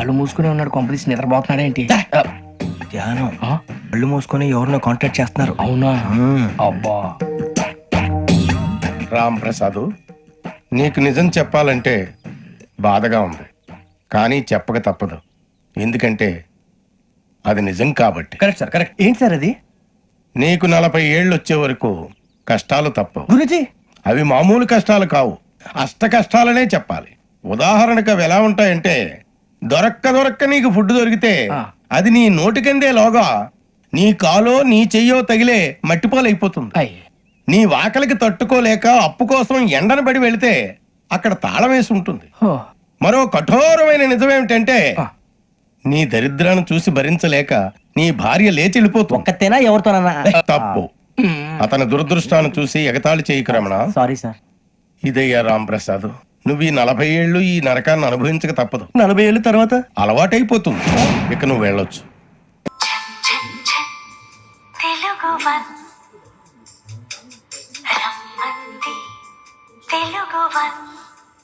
కళ్ళు మూసుకునే ఉన్నాడు, కొంపదీసి నిద్రపోతున్నాడేంటి? ధ్యానం. కళ్ళు మూసుకొని ఎవరినో కాంటాక్ట్ చేస్తున్నారు. అవునా? అబ్బా. రామ్ ప్రసాద్, నీకు నిజం చెప్పాలంటే బాధగా ఉంది, కానీ చెప్పక తప్పదు. ఎందుకంటే అది నిజం కాబట్టి. Correct sir, correct. ఏంటి సార్ అది? నీకు 40 ఏళ్ళు వచ్చే వరకు కష్టాలు తప్పవు. గురుజీ, అవి మామూలు కష్టాలు కావు, అష్ట కష్టాలనే చెప్పాలి. ఉదాహరణకు అవి ఎలా ఉంటాయంటే, దొరక్క నీకు ఫుడ్ దొరికితే అది నీ నోటికందే లోగా నీ కాలో నీ చెయ్యో తగిలే మట్టిపాలైపోతుంది. నీ వాకలికి తట్టుకోలేక అప్పు కోసం ఎండను పడి వెళితే అక్కడ తాళం వేసి ఉంటుంది. మరో కఠోరమైన నిజమేమిటంటే, నీ దరిద్రాన్ని చూసి భరించలేక నీ భార్య లేచి వెళ్ళిపోతుంది. ఒక్కతేనా ఎవరితోనన్నా? తప్పు. అతని దురదృష్టాన్ని చూసి ఎగతాళి చేయకు రమణ. Sorry sir. ఇదయ్యా రాంప్రసాద్, నువ్వు ఈ 40 ఏళ్ళు ఈ నరకాన్ని అనుభవించక తప్పదు. 40 ఏళ్ళ తర్వాత అలవాటైపోతుంది. ఇక నువ్వు వెళ్ళొచ్చు. తెలుగు